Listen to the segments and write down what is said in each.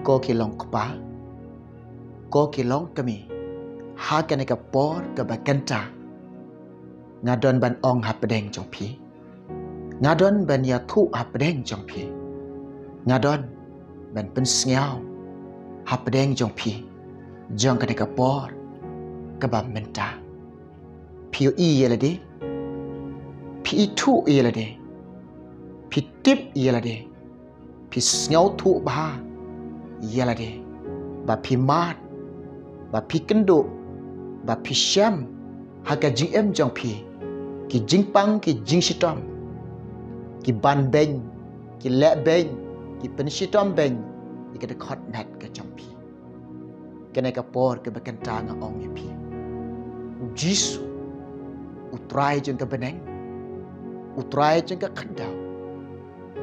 Ko kilong kpa, ko kilong kami, hakan ka por ka bakanta. Ngadon ban ong hapedeng jong pi. Ngadon ban ya thu hapedeng jong pi. Ngadon ban pensngiao hapedeng jong pi. Jong ka por ka ba menta. Piu i yelade. Pi thu yelade. Pi tip yelade. Pi sngiao thu ba yelade. Ba pi mat. Ba pi kendo. Ba pi syam. Haga GM jong pi. Ki jingpang ki jingshitom. Ki ban beng. Ki lek beng. Ki penshitom beng. Ki kada khot nat ka jong pi. Kena ka por ke bakanta nga ong ye pi. Jisu. Utrai jong ka beneng. Utrai jong ka khandau.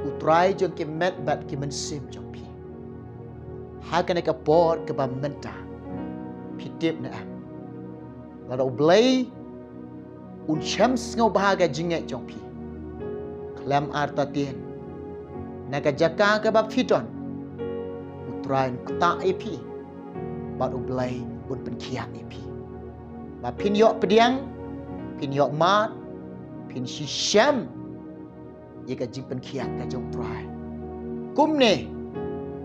Utrai jong ki met bat ki mensim jong pi. Haga ka por ke ba menta. Pi tip na am. Lalu belai Unsyams ngau bahaga jingat jong pi. Klam arta tien. Naga jaka ke bab fidon. Utrain kata epi. Bad belai un penkiak epi. Ba pin yok pediang, pin yok mat, pin syam. Ye ka jing penkiak ka jong trai. Kum ne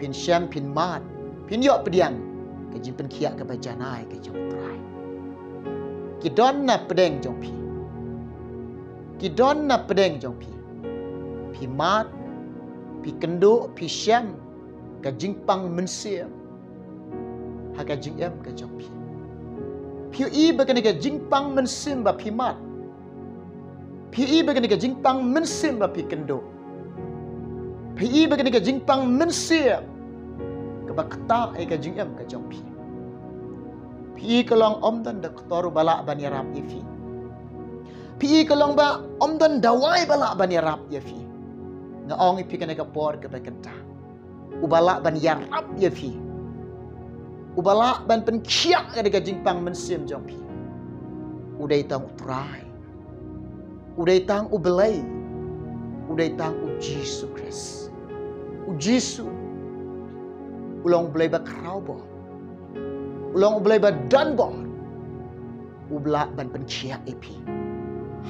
pin syam pin mat, pin yok pediang ka jing penkiak ka bajanai ka jong trai. Kidon na pedeng jong pi. Kidon na pedeng jong pi. Pi mat, pi kendo, pi syam, ka jingpang mensiam. Ha ka jingem ka jong pi. Pi i bagan ka jingpang mensim ba pi mat. Pi i bagan ka jingpang mensim ba pi kendo. Pi i bagan ka jingpang mensiam. Ka ba kata ai ka jingem ka jong pi. Pi kalong om dan dak toru balak ban yarap ifi. Pi kalong ba om dan dawai balak ban yarap ifi. Ngaong ipi kana ka por ka bakanta. Ubalak ban yarap ifi. Ubalak ban penkiak ka daga jingpang mensim jong pi. Udai tang utrai. Udai tang ubelai. Udai tang Jisu Kris. Jisu. Ulang belai ba kraubo. Ulang belai ba danbor. Ublak ban penkiak ipi.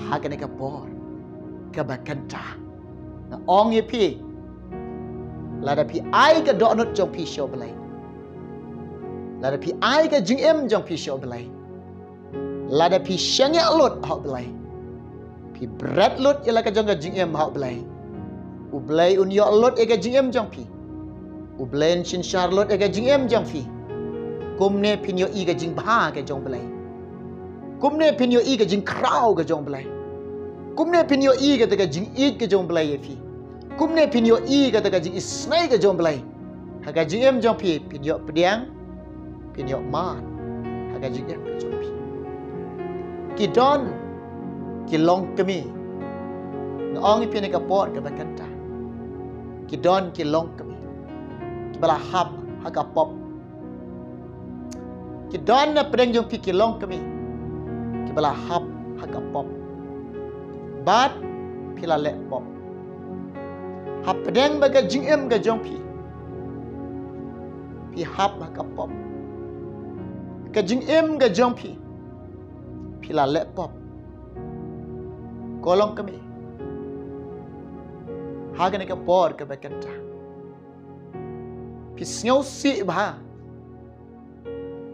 Hagan ka por ka bakanta. Na ong ipi. Lada pi ai ka donut jong pi show belai. Lada pi ai ka jingem jong pi show belai. Lada pi syangyak lot hak belai. Pi bread lot ialah ka jong ka jingem hak belai. Ublai un yok lot ka jingem jong pi. Ublai sin charlotte ka jingem jong pi. Kumne pin yo i ka jing bha ka jong belai. Kumne pin yo i ka jing krau ka jong belai. Kumne pin yo i ka ta ka jing eat ka jong belai fi. Kumne pin yo i ka ta ka jing isnai ka jong belai. Ha ka jing em jong pi pin yo pediang. Pin yo mat. Ha ka jing em ka jong pi. Ki don ki long kami. Ngaong pin ka pot ka bakanta. Ki don ki long kami. Ki bala hab ha ka pop. Ki don na pedeng jong pi ki long kami. Ki bala hab ha ka pop. Bat pila lek pop. Hap pedeng baga jingem ga jong pi. Pi hap ha ka pop. Ka jingem ga jong pi. Pila lek pop. Kolong kami. Hagan ka por ka bakanta. Pi sngiau si bah.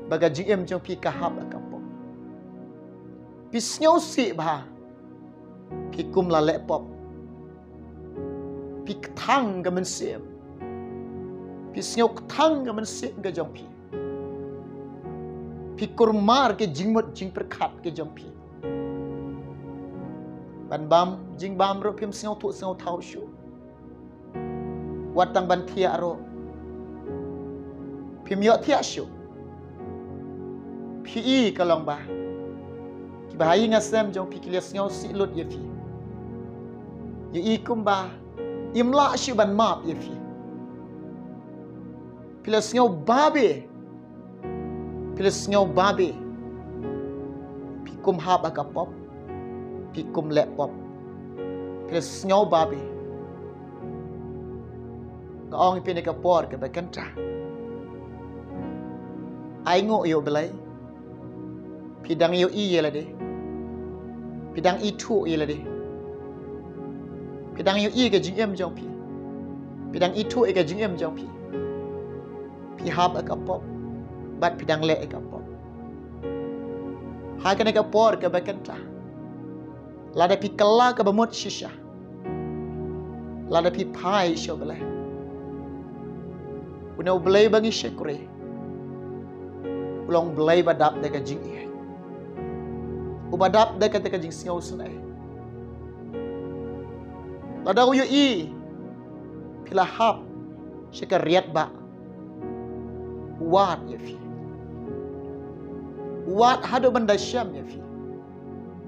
Baga jingem jong pi ka hap ha ka pop. Pi sngiau si bah. Pi kum la lek pop. Pi ketang ke mensim. Pi sngiau ketang ke mensim ke jong pi. Pi kurmar ke jingmut jing perkat ke jong pi. Ban bam jing bam ro pim sngiau tu sngiau tau shu. Watang ban tia ro. Pim yok tia shu. Pi i kalong bah. Ki bahai ngasem jong pi kilia sngiau si lut ye fi. Ye i kum bah. Imla shu ban map ye fi. Pila sngiau babe. Pila sngiau babe. Pi kum hap aka pop. Pi kum lek pop. Pila sngiau babe. Ngaong pi ka por ke bakanta. ai ngộ yo belai pidang yo i la de pidang i thu i la de pidang yo i ke jing em jong pi pidang i thu ke jing em jong pi pi hab ka pop bat pidang le ka pop hai ka por ka bakanta la da pi kala ka bamot shisha la da pi pai sho belai una belai bangi shekre ulong belai badap de ka jing i ubadap de ka jing singau sunai la da yo i pila hap shika riat ba wat ya fi wat hado banda syam ya fi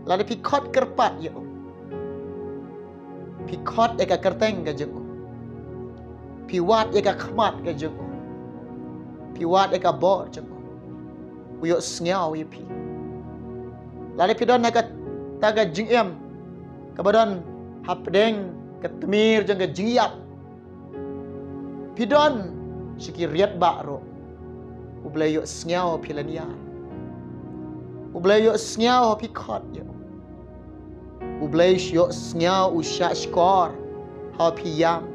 la da pi khot kerpat ya pi khot eka kerteng ka jeng pi wat eka khmat ka jeng pi wat eka bor jeng uyo sngau ya pi la da pi don eka taga jing em ka badon hapdeng ka temir jeng ka jing yap pi don shiki riat ba ro ublay yo sngau pi lania ublay yo sngau pi khot ya ublay yo sngau usha skor ha pi yam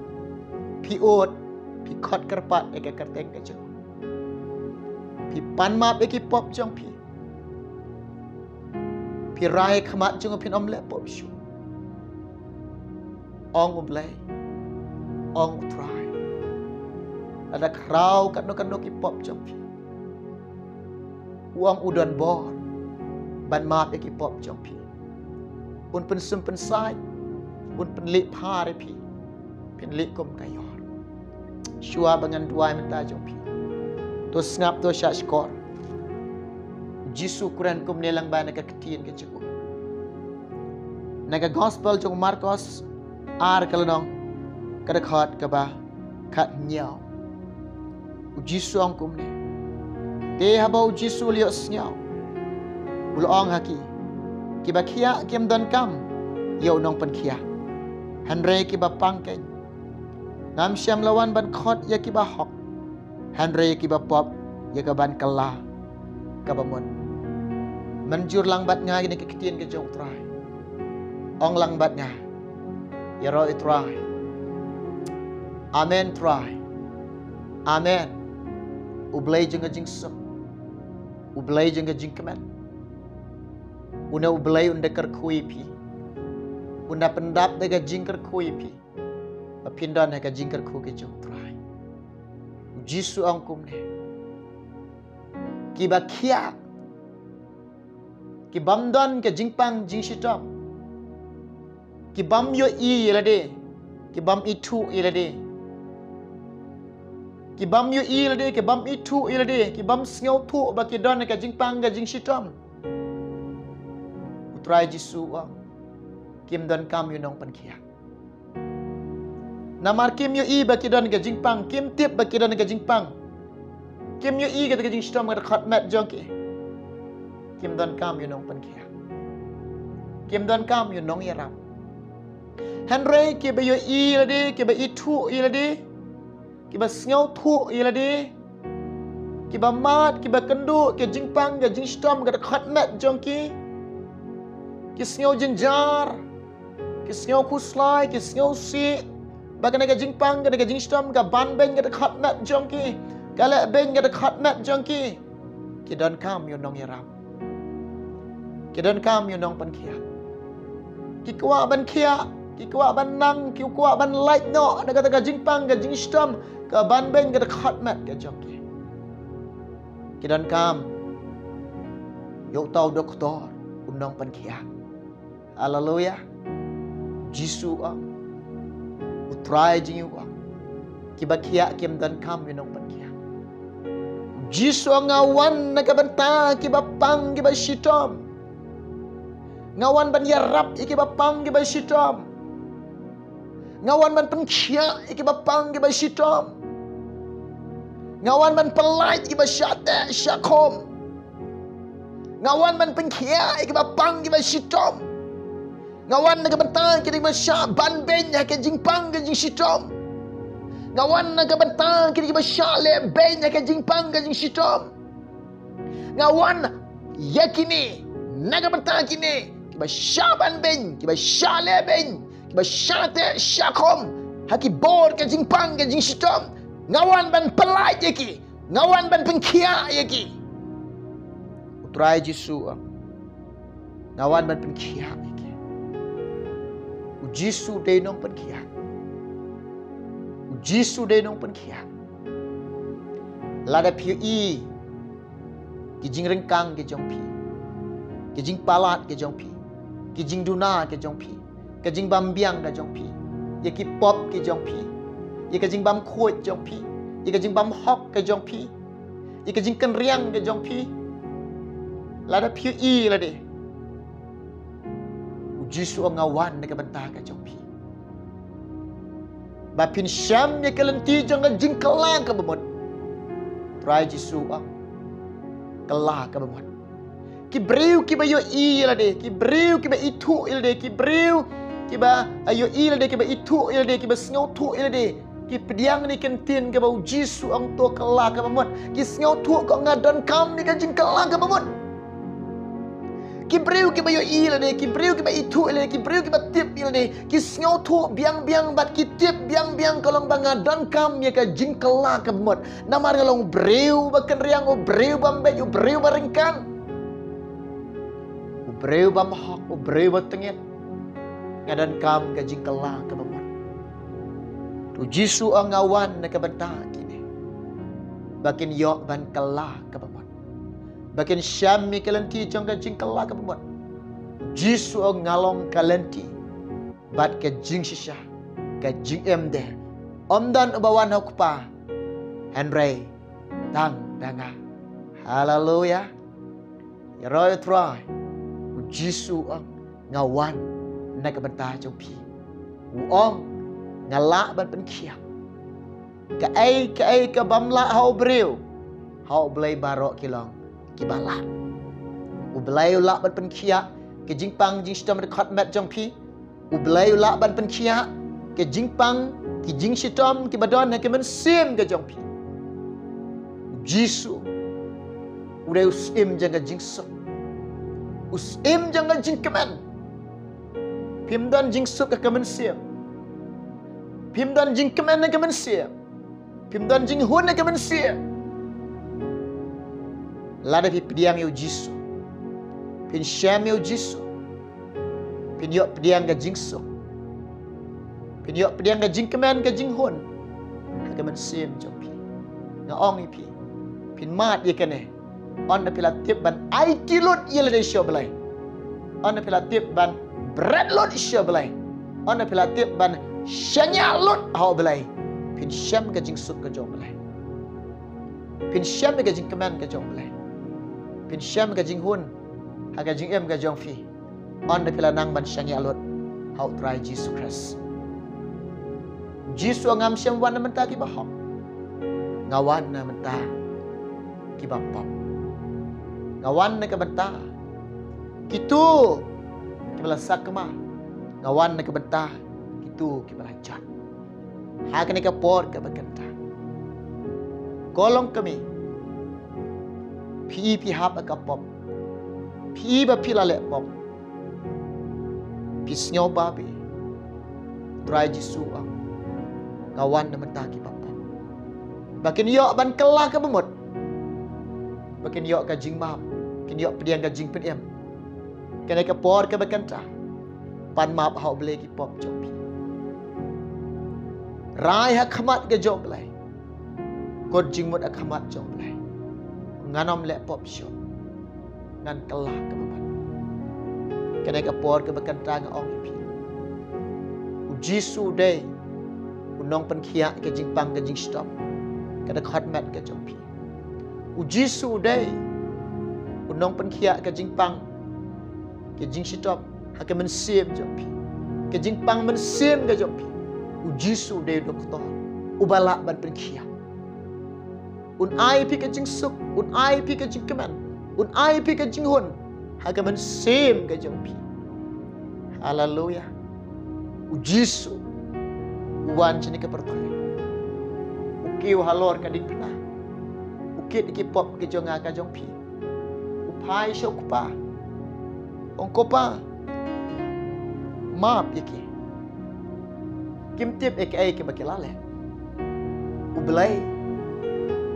pi ot pi khot kerpat eka kerteng ka jeng pi pan map eki pop jong pi rai khmat jong pin om le pop shu ong ublay ong try ada krau kat no ki pop jong pi uang udan bor ban map eki pop jong pi un pen sum pen sai un pen lik pha re pi pen lik kom kayor shua bangan duai menta jong pi to snap to sha skor jisu kuran kum nelang ba na ka ketien ke jiku naga gospel jong marcos ar kalonong kada khat ka ba khat nyao jisu ang kum ne te habau jisu lios nyao ulong haki kiba khia kem don kam yo nong pen khia hanre kiba pangken ngam syam lawan ban khot ya kiba hok hanre kiba pop ya ka ban kala ka bamon manjur lang bat nga gini kekitien ke jong try ong lang bat nga ya ro try amen try amen ublay jeng jing sup ublay jeng jing kemen una ublay unda kerkui pi unda pendap de jing kerkui pi apindan ka jing kerku ke jong try jisu angkum ne kiba khia ki bamdan ke jingpang jing shitam ki bam yo i lade ki bam itu ilade ki bam yo i lade ki bam itu ilade ki bam sngau thu ba ki don ke jingpang ga jing shitam utrai jisu wa kim don kam yo nong pan khia namar kim yo i ba ki don ke jingpang kim tip ba ki don ke jingpang kim yo i ke jing shitam ga khat mat jong ki kim don kam yo nong pan khia kim don kam yo nong yaram hanre ki ba yo i lade ki ba itu ilade ki ba sngau thu ilade ki ba mat ki ba kendu ki jingpang ga jing shitam ga khat mat jong ki sngau jenjar ki sngau kuslai ki sngau si bagana ga jingpang ga jing shitam ga ban ben ga khat mat jong ki kala ben ga khat mat jong ki don kam yo nong yaram ki don kam yo nong pan khia ki kwa ban khia ki kwa ban nang ki kwa ban light no da ga jingpang ga jing shitam ga ban ben ga khat mat ga jong ki don kam yo tau doktor unong pan khia haleluya jisu ang utrai jing wa ki ba khia kim don kam yo nong pan khia jisu ngawan na ka banta ki ba pang ki ba shitam ngawan ban yarap iki ba pang ki ba shitam ngawan ban pengkhia iki ba pang ki ba shitam ngawan ban pelait ki ba syata syakom ngawan ban pengkhia iki ba pang ki ba shitam ngawan na ka banta ki ba sya ban ben ya ke jingpang ke jing shitam ngawan na ka banta ki ba sya le ben ya ke jingpang ke jing shitam ngawan yakini naga bata kini kiba syaban ben kiba syale ben kiba syate syakom haki bor ke jingpang ke jing sitom ngawan ban pelai yaki ngawan ban pengkia yaki utrai Jisu ngawan ban pengkia yaki Jisu dei nong pengkia Jisu dei nong pengkia lada piu i kijing rengkang ke jong pi kijing palat ke jong pi kijing duna ke jong pi kijing bambiang ke jong pi ye ki pop ke jong pi ye kijing bam khoi jong pi ye kijing bam hok ke jong pi ye kijing ken riang ke jong pi lada piu i lade Jisu ngawan ke bentah ke jong pi bapin syam ye kelenti jong jing kelang ke bemot try Jisu kelah ke bemot ki breu ki ba yo i lade ki breu ki ba itu ilade ki breu ki ba ayo i lade ki ba itu ilade ki ba sngo tu ilade ki pediang ni kentin ke bau Jisu ang to kelah ke bemot ki sngo tu ko ngadan kam ni kan jing kelah ke bemot ki breu ki ba yo i lade ki breu ki ba itu ilade ki breu ki ba tip ilade ki sngo tu biang bat ki tip biang kalong bangadan kam ye ka jing kelah ke bemot namar kalong breu ba ken riang o breu bambe yo breu barengkan breu bam hak o breu batengit ngadan kam ka jing kelah ke bemot tu Jisu ang ngawan na kabanta kini bakin yok ban kelah ke bemot bakin syam mi kalenti jong ka jing kelah ke bemot Jisu ang ngalong kalenti bat ka jing sisha ka jing emde omdan ubawan hokpa Henry tang danga haleluya ya roy try Jisu ang ngawan na kabanta jong pi uong ngala ban penkia ka ai ka bamla hau breu hau blai barok kilong kibala u blai la ban penkia ke jingpang jing sitom de khot met jong pi u blai la ban penkia ke jingpang ki jing sitom ki badon ke men sim ke jong pi Jisu udah usim jang jing sok usim jangan jing kemen pimdan jing sok ke kemen siam pimdan jing kemen ke kemen siam pimdan jing hun ke kemen siam lada pi pediang yo Jisu pin syam yo Jisu pin yok pediang ke jing sok pin yok pediang ke jing kemen ke jing hun ke kemen siam jong pi ngaong pi pin mat ye kene on the pilatip ban ai kilot yele de shoblai on the pilatip ban bread lot shoblai on the pilatip ban shanya lot how blai pin sham ka jing suk ka jong blai pin sham ka jing command ka jong blai pin sham ka jing hun ha ka jing em ka jong fi on the pilanang ban shanya lot how try Jesus Christ Jisu ngam syam wan menta ki bahok ngawan na menta ki bapap ngawan na kabenta kitu kibala sakma ngawan na kabenta kitu kibala jat hakani ka por ka baganta kolong kami pi hap ka pop pi ba pilale pop pisnyo babi try Jisu ngawan na menta ki papa bakin yo ban kelah ka bemot bakin yo ka jing map kin yok pediang ka jing pen em kena ka por ka bakanta pan map hau ble ki pop jopi rai ha khamat ka job lai kod jing mot akhamat job lai nganom le pop shop ngan kelah ka babat kena ka por ka bakanta nga ong pi Jisu dei unong pen khia ka jing pang ka jing stop kada khat mat ka jopi Jisu dei unong pen khia ka jing pang ke jing sitop ha ke men sim jopi ke jing pang men sim ga jopi Jisu dei doktor ubala ban pen khia un ai pi ka jing suk un ai pi ka jing keman un ai pi ka jing hun ha ke men sim ga jopi haleluya Jisu wan chini ka pertolongan ukiu halor ka ding pina ukit ki pop ki jonga ka jong pi pai shokpa ongkopa maaf iki kim tip ek ai ke bakilale ublai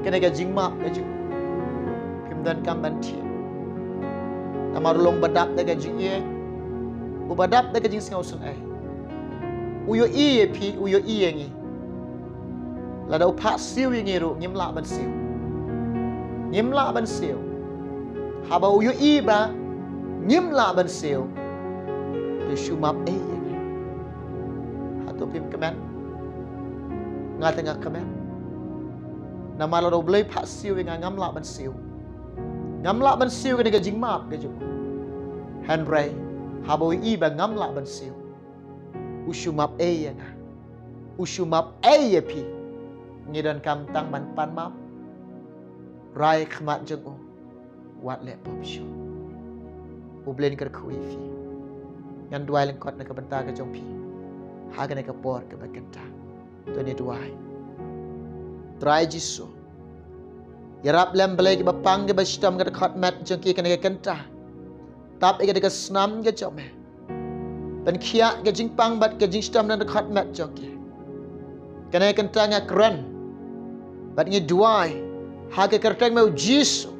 kena ga jing maaf ga jing kim dan kam ban thi namarulong badap da ga jing ye ubadap da ga jing singau sun ai uyo i pi uyo i ngi la dau pha siu ngi ru ngim la ban siu ngim la ban siu haba uyo i ba ngim la ban siu de shumap ai ngi hatu pim kemen ngata ngak kemen nama la dau blai pha siu ngi ngam la ban siu ngam la ban siu ga jing map ga ju hanrai haba uyo i ba ngam la ban siu usumap ai nga usumap ai pi ngidan kam tang ban pan map rai khmat jeng o wat le pop show ublen kar khui fi ngan duai leng kot na ka banta ka jong pi ha ka na ka por ka ba kenta to ni duai trai jisu yarap lem blai ki ba pang ke ba stam ka khot mat jeng ki ka na ka kenta tap e ka snam ka jom dan kia ke jing pang bat ke jing stam na khot mat jong ki ka na kenta nga kran bat ngi duai ha ke kerteng mau jisu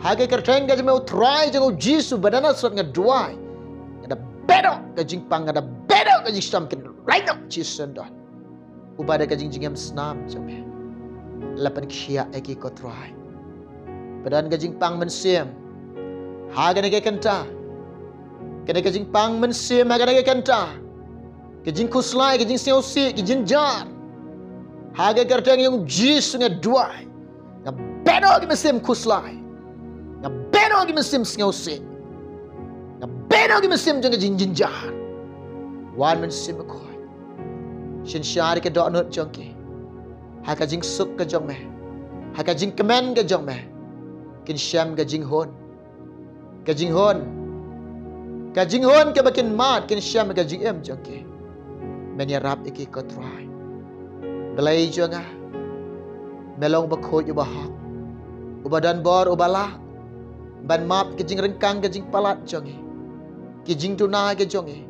hage kerteng ga jeme utrai jeng jisu badana sot nga duai ada bedo ga jing pang ada bedo ga jing stam ken right up jisu don ubada ga jing jingam snam jome lapan khia eki ko trai badan ga jing pang men sim hage ne ga kenta kene ga jing pang men sim hage ne ga kenta ga jing kuslai ga jing seo si ga jing jar hage kerteng yung jisu nga duai nga bedo ga mesim kuslai nga beno gi mesim sngau se nga beno gi mesim jang jing jar wan men sim ko shin shari ke do not jongki ha ka jing suk ka jong me ha ka jing kemen ka jong me kin sham ka jing hon ka jing hon ka jing hon ke bakin mat kin sham ka jing em jongki men ya rap iki ko try belai jonga melong ba khoj ba ha ubadan bor ubala ban map ke jing rengkang ke jing palat jongi ke jing tuna ke jongi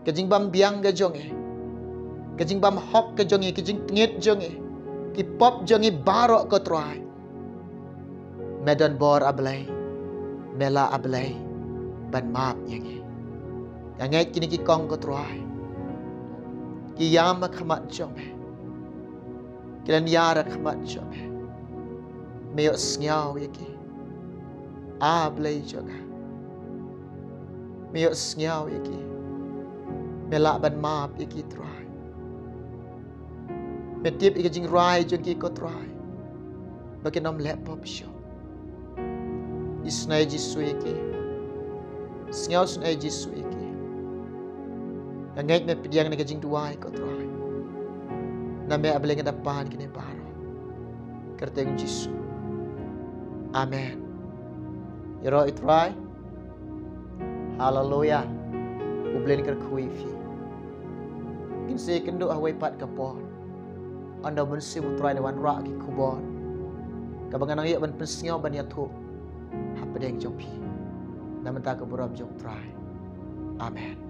ke jing bam biang ke jongi ke jing bam hok ke jongi ke jing ngit jongi ki pop jongi barok ko try medan bor ablai mela ablai ban map yangi ngai kini ki kong ko try ki yam khmat jongi kilan yara khmat jongi meyo sngau yaki ablay joga miyo sngyaw iki melaban map iki try metip iki jing rai jogi ko try bakinom laptop show isnay jisu iki sngyaw sunay jisu iki ngait me pidiang na jing duai ko try na me ablay ngadapan kini paro kerteng jisu amen. Yero itrai. Hallelujah. Ublen ker khui fi. Kinse kendo ahwai pat kapor. Anda mensim utrai dewan ra ki kubor. Kabangan ang ban pensngyo ban ya thu. Hapedeng jong pi. Namenta ke burab jong trai. Amen.